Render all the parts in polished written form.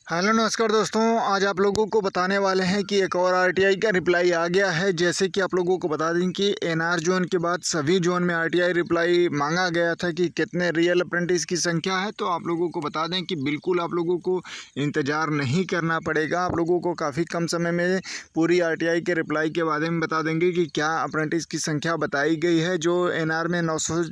Hello नमस्कार दोस्तों, आज आप लोगों को बताने वाले हैं कि एक और आरटीआई का रिप्लाई आ गया है। जैसे कि आप लोगों को बता दें कि एनआर जोन के बाद सभी जोन में आरटीआई रिप्लाई मांगा गया था कि कितने रियल अप्रेंटिस की संख्या है। तो आप लोगों को बता दें कि बिल्कुल आप लोगों को इंतज़ार नहीं करना पड़ेगा। आप लोगों को काफ़ी कम समय में पूरी आरटीआई के रिप्लाई के बारे में बता देंगे कि क्या अप्रेंटिस की संख्या बताई गई है। जो एनआर में 900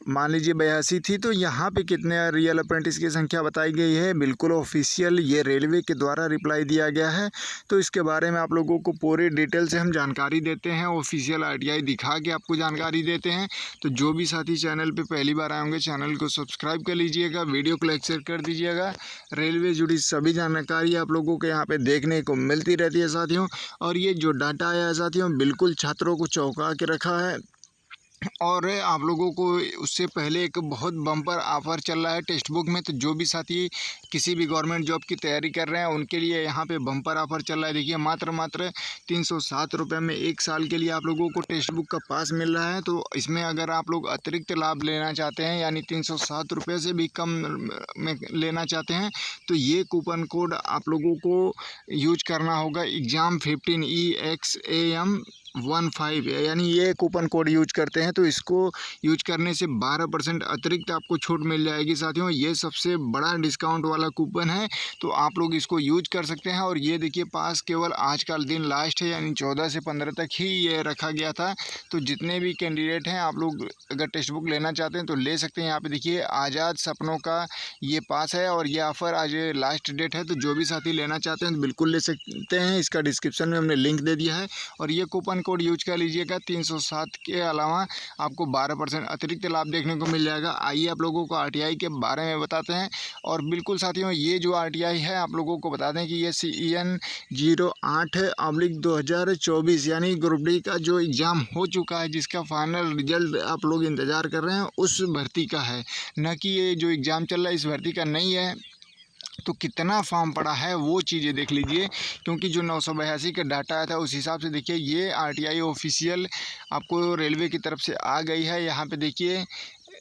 मान लीजिए 82 थी, तो यहाँ पे कितने रियल अप्रेंटिस की संख्या बताई गई है। बिल्कुल ऑफिशियल ये रेलवे के द्वारा रिप्लाई दिया गया है। तो इसके बारे में आप लोगों को पूरी डिटेल से हम जानकारी देते हैं, ऑफिशियल आरटीआई दिखा के आपको जानकारी देते हैं। तो जो भी साथी चैनल पे पहली बार आए होंगे, चैनल को सब्सक्राइब कर लीजिएगा, वीडियो को लाइक शेयर कर दीजिएगा। रेलवे जुड़ी सभी जानकारी आप लोगों को यहाँ पे देखने को मिलती रहती है साथियों। और ये जो डाटा आया है साथियों, बिल्कुल छात्रों को चौंका के रखा है। और आप लोगों को उससे पहले एक बहुत बम्पर ऑफ़र चल रहा है टेक्स्ट बुक में। तो जो भी साथी किसी भी गवर्नमेंट जॉब की तैयारी कर रहे हैं, उनके लिए यहाँ पे बम्पर ऑफ़र चल रहा है। देखिए, मात्र 307 रुपये में 1 साल के लिए आप लोगों को टेक्स्ट बुक का पास मिल रहा है। तो इसमें अगर आप लोग अतिरिक्त लाभ लेना चाहते हैं, यानी 307 रुपये से भी कम में लेना चाहते हैं, तो ये कूपन कोड आप लोगों को यूज करना होगा, EXAM15, यानी ये कूपन कोड यूज करते हैं। तो इसको यूज करने से 12% अतिरिक्त आपको छूट मिल जाएगी साथियों। ये सबसे बड़ा डिस्काउंट वाला कूपन है, तो आप लोग इसको यूज कर सकते हैं। और ये देखिए, पास केवल आज का दिन लास्ट है, यानी 14 से 15 तक ही ये रखा गया था। तो जितने भी कैंडिडेट हैं, आप लोग अगर टेक्स्ट बुक लेना चाहते हैं तो ले सकते हैं। यहाँ पे देखिए, आज़ाद सपनों का ये पास है और ये ऑफ़र आज लास्ट डेट है। तो जो भी साथी लेना चाहते हैं तो बिल्कुल ले सकते हैं। इसका डिस्क्रिप्शन में हमने लिंक दे दिया है और ये कूपन कोड यूज कर लीजिएगा। 307 के अलावा आपको 12% अतिरिक्त लाभ देखने को मिल जाएगा। आइए आप लोगों को आरटीआई के बारे में बताते हैं। और बिल्कुल साथियों, ये जो आरटीआई है, आप लोगों को बता दें कि ये CEN 08/2024 यानी ग्रुप डी का जो एग्ज़ाम हो चुका है, जिसका फाइनल रिजल्ट आप लोग इंतज़ार कर रहे हैं, उस भर्ती का है। न कि ये जो एग्ज़ाम चल रहा है इस भर्ती का नहीं है। तो कितना फॉर्म पड़ा है वो चीज़ें देख लीजिए, क्योंकि जो 982 का डाटा आया था उस हिसाब से देखिए, ये आरटीआई ऑफिशियल आपको रेलवे की तरफ से आ गई है। यहाँ पे देखिए,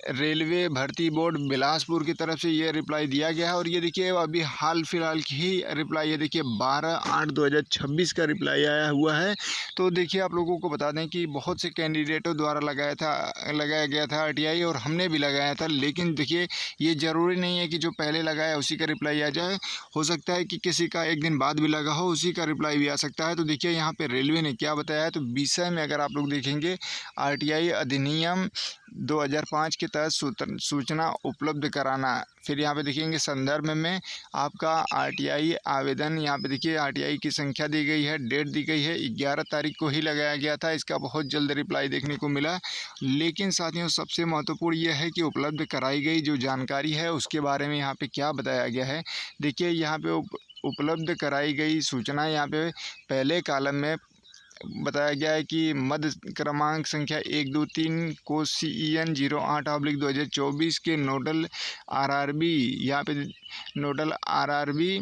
रेलवे भर्ती बोर्ड बिलासपुर की तरफ से ये रिप्लाई दिया गया है। और ये देखिए, अभी हाल फिलहाल की ही रिप्लाई है। देखिए, 12/8/2026 का रिप्लाई आया हुआ है। तो देखिए, आप लोगों को बता दें कि बहुत से कैंडिडेटों द्वारा लगाया गया था आरटीआई, और हमने भी लगाया था। लेकिन देखिए, ये ज़रूरी नहीं है कि जो पहले लगाया उसी का रिप्लाई आ जाए। हो सकता है कि किसी का एक दिन बाद भी लगा हो, उसी का रिप्लाई भी आ सकता है। तो देखिए, यहाँ पर रेलवे ने क्या बताया है। तो विषय में अगर आप लोग देखेंगे, आरटीआई अधिनियम 2005 के तहत सूचना उपलब्ध कराना। फिर यहाँ पे देखेंगे संदर्भ में आपका आरटीआई आवेदन। यहाँ पे देखिए, आरटीआई की संख्या दी गई है, डेट दी गई है, 11 तारीख को ही लगाया गया था। इसका बहुत जल्द रिप्लाई देखने को मिला। लेकिन साथियों, सबसे महत्वपूर्ण यह है कि उपलब्ध कराई गई जो जानकारी है उसके बारे में यहाँ पे क्या बताया गया है। देखिए, यहाँ पे उपलब्ध कराई गई सूचना, यहाँ पे पहले कॉलम में बताया गया है कि मद क्रमांक संख्या 123 को CEN 08/2024 के नोडल आरआरबी, यहाँ पे नोडल आरआरबी,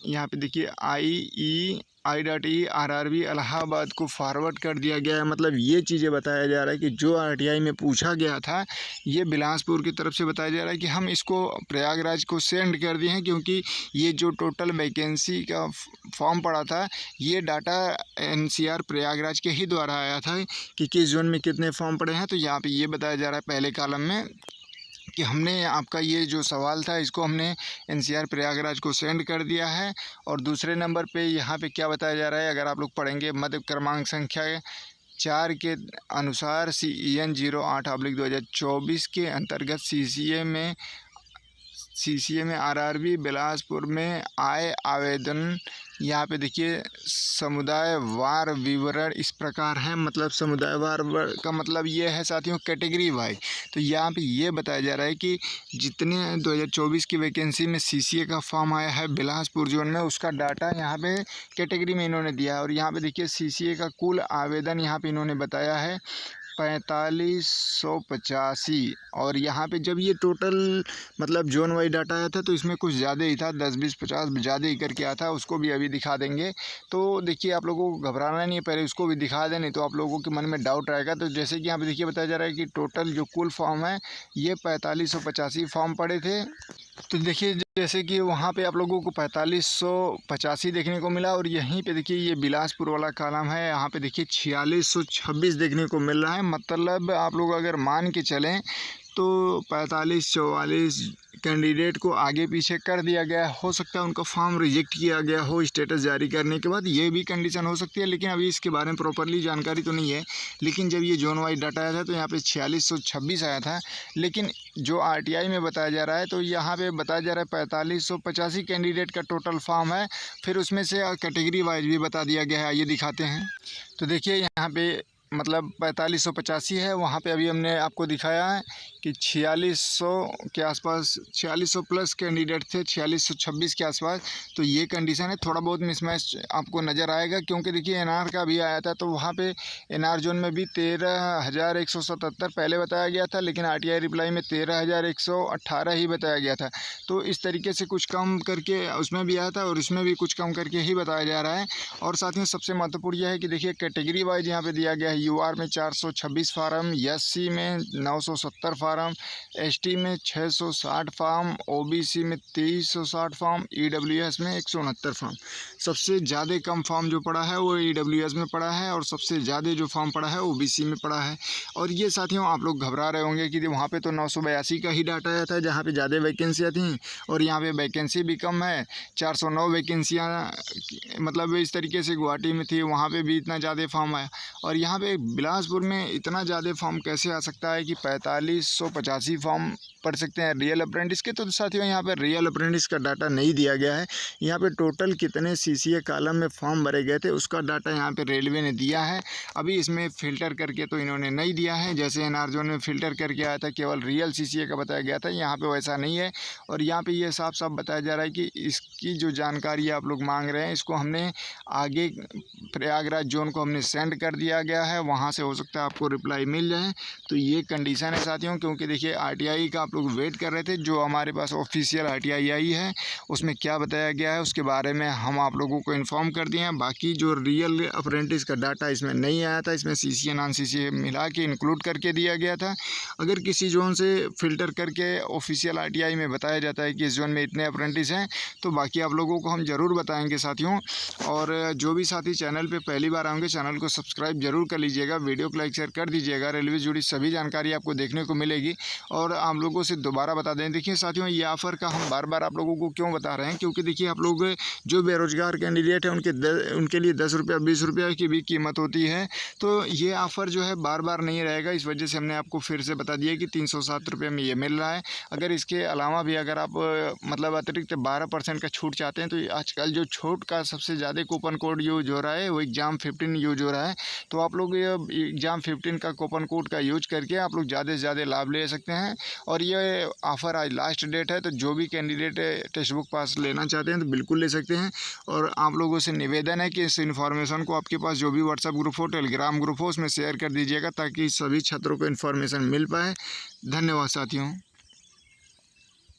यहाँ पे देखिए IE RRB इलाहाबाद को फॉरवर्ड कर दिया गया है। मतलब ये चीज़ें बताया जा रहा है कि जो आरटीआई में पूछा गया था, ये बिलासपुर की तरफ से बताया जा रहा है कि हम इसको प्रयागराज को सेंड कर दिए हैं, क्योंकि ये जो टोटल वैकेंसी का फॉर्म पड़ा था, ये डाटा NCR प्रयागराज के ही द्वारा आया था कि किस जोन में कितने फॉर्म पड़े हैं। तो यहाँ पे ये बताया जा रहा है पहले कॉलम में कि हमने आपका ये जो सवाल था इसको हमने NCR प्रयागराज को सेंड कर दिया है। और दूसरे नंबर पे यहाँ पे क्या बताया जा रहा है, अगर आप लोग पढ़ेंगे मद क्रमांक संख्या 4 के अनुसार CEN 08/2024 के अंतर्गत CCA में RRB बिलासपुर में आए आवेदन। यहाँ पे देखिए, समुदाय वार विवरण इस प्रकार है। मतलब समुदाय वार का मतलब ये है साथियों, कैटेगरी वाइज। तो यहाँ पे ये बताया जा रहा है कि जितने 2024 की वैकेंसी में CCA का फॉर्म आया है बिलासपुर जोन में, उसका डाटा यहाँ पे कैटेगरी में इन्होंने दिया है। और यहाँ पे देखिए, CCA का कुल आवेदन यहाँ पे इन्होंने बताया है 4585। और यहाँ पे जब ये टोटल मतलब जोन वाइज डाटा आया था, तो इसमें कुछ ज़्यादा ही था, 10 20 50 ज़्यादा ही करके आया था। उसको भी अभी दिखा देंगे। तो देखिए, आप लोगों को घबराना नहीं है, पहले उसको भी दिखा दें, नहीं तो आप लोगों के मन में डाउट आएगा। तो जैसे कि यहाँ पे देखिए बताया जा रहा है कि टोटल जो कुल फॉर्म है, ये 4585 फॉर्म पड़े थे। तो देखिए जैसे कि वहाँ पे आप लोगों को 4585 देखने को मिला, और यहीं पे देखिए ये बिलासपुर वाला कॉलम है, यहाँ पे देखिए 4626 देखने को मिल रहा है। मतलब आप लोग अगर मान के चलें तो 45-44 कैंडिडेट को आगे पीछे कर दिया गया। हो सकता है उनका फॉर्म रिजेक्ट किया गया हो स्टेटस जारी करने के बाद, ये भी कंडीशन हो सकती है, लेकिन अभी इसके बारे में प्रॉपरली जानकारी तो नहीं है। लेकिन जब ये जोन वाइज डाटा आया था तो यहाँ पे 4626 आया था, लेकिन जो आरटीआई में बताया जा रहा है तो यहाँ पे बताया जा रहा है 4585 कैंडिडेट का टोटल फॉर्म है। फिर उसमें से कैटेगरी वाइज भी बता दिया गया है, आइए दिखाते हैं। तो देखिए यहाँ पे मतलब 4585 है, वहाँ पे अभी हमने आपको दिखाया है कि 4600 के आसपास, 4600 प्लस कैंडिडेट थे 4626 के आसपास। तो ये कंडीशन है, थोड़ा बहुत मिसमैच आपको नज़र आएगा, क्योंकि देखिए एनआर का भी आया था तो वहाँ पे एनआर जोन में भी 13,177 पहले बताया गया था, लेकिन आरटीआई रिप्लाई में 13,118 ही बताया गया था। तो इस तरीके से कुछ कम करके उसमें भी आया था और इसमें भी कुछ कम करके ही बताया जा रहा है। और साथ ही सबसे महत्वपूर्ण यह है कि देखिए कैटेगरी वाइज यहाँ पे दिया गया है। यूआर में 426 फार्म, एससी में 970 फार्म, एसटी में 660 फार्म, ओबीसी में 2360 फार्म, ईडब्ल्यूएस में 169 फार्म। सबसे ज़्यादा कम फार्म जो पड़ा है वो ईडब्ल्यूएस में पड़ा है, और सबसे ज़्यादा जो फार्म पड़ा है ओबीसी में पड़ा है। और ये साथियों आप लोग घबरा रहे होंगे कि वहाँ पे तो 982 का ही डाटा आया था जहाँ पे ज़्यादा वैकेंसियाँ थी, और यहाँ पे वैकेंसी भी कम है। 409 वैकेंसियाँ मतलब इस तरीके से गुवाहाटी में थी, वहाँ पे भी इतना ज़्यादा फॉर्म आया, और यहाँ पे बिलासपुर में इतना ज़्यादा फॉर्म कैसे आ सकता है कि 4585 फॉर्म पढ़ सकते हैं रियल अप्रेंटिस के। तो साथियों यहाँ पे रियल अप्रेंटिस का डाटा नहीं दिया गया है। यहाँ पे टोटल कितने सीसीए कॉलम में फॉर्म भरे गए थे उसका डाटा यहाँ पे रेलवे ने दिया है। अभी इसमें फ़िल्टर करके तो इन्होंने नहीं दिया है, जैसे एनआर जोन में फ़िल्टर करके आया था केवल रियल सीसीए का बताया गया था, यहाँ पे वैसा नहीं है। और यहाँ पे ये साफ साफ बताया जा रहा है कि इसकी जो जानकारी आप लोग मांग रहे हैं इसको हमने आगे प्रयागराज जोन को हमने सेंड कर दिया गया है, वहाँ से हो सकता है आपको रिप्लाई मिल जाए। तो ये कंडीशन है साथियों, क्योंकि देखिए आरटीआई का आप लोग वेट कर रहे थे, जो हमारे पास ऑफिशियल आरटीआई आई है उसमें क्या बताया गया है उसके बारे में हम आप लोगों को इन्फॉर्म कर दिए हैं। बाकी जो रियल अप्रेंटिस का डाटा इसमें नहीं आया था, इसमें सीसीए नॉन सीसीए मिला के इंक्लूड करके दिया गया था। अगर किसी जोन से फ़िल्टर करके ऑफिशियल आरटीआई में बताया जाता है कि इस जोन में इतने अप्रेंटिस हैं तो बाकी आप लोगों को हम ज़रूर बताएंगे साथियों। और जो भी साथी चैनल पे पहली बार आएंगे चैनल को सब्सक्राइब जरूर कर लीजिएगा, वीडियो को लाइक शेयर कर दीजिएगा, रेलवे से जुड़ी सभी जानकारी आपको देखने को मिलेगी। और आप लोगों से दोबारा बता दें, देखिए साथियों ये ऑफ़र का हम बार बार आप लोगों को क्यों बता रहे हैं, क्योंकि देखिए आप लोग जो बेरोजगार कैंडिडेट हैं उनके लिए 10 रुपया 20 रुपया की भी कीमत होती है। तो ये ऑफ़र जो है बार बार नहीं रहेगा, इस वजह से हमने आपको फिर से बता दिया कि 307 रुपये में ये मिल रहा है। अगर इसके अलावा भी अगर आप मतलब अतिरिक्त 12% का छूट चाहते हैं तो आजकल जो छूट का सबसे ज़्यादा कूपन कोड यूज हो रहा है वो एग्ज़ाम 15 यूज हो रहा है। तो आप लोग ये एग्ज़ाम 15 का कूपन कोड का यूज करके आप लोग ज़्यादा से ज़्यादा लाभ ले सकते हैं। और ये ऑफ़र आज लास्ट डेट है, तो जो भी कैंडिडेट टेक्स्ट बुक पास लेना चाहते हैं तो बिल्कुल ले सकते हैं। और आप लोगों से निवेदन है कि इस इन्फॉर्मेशन को आपके पास जो भी व्हाट्सएप ग्रुप हो, टेलीग्राम ग्रुप हो, उसमें शेयर कर दीजिएगा ताकि सभी छात्रों को इन्फॉर्मेशन मिल पाए। धन्यवाद साथियों।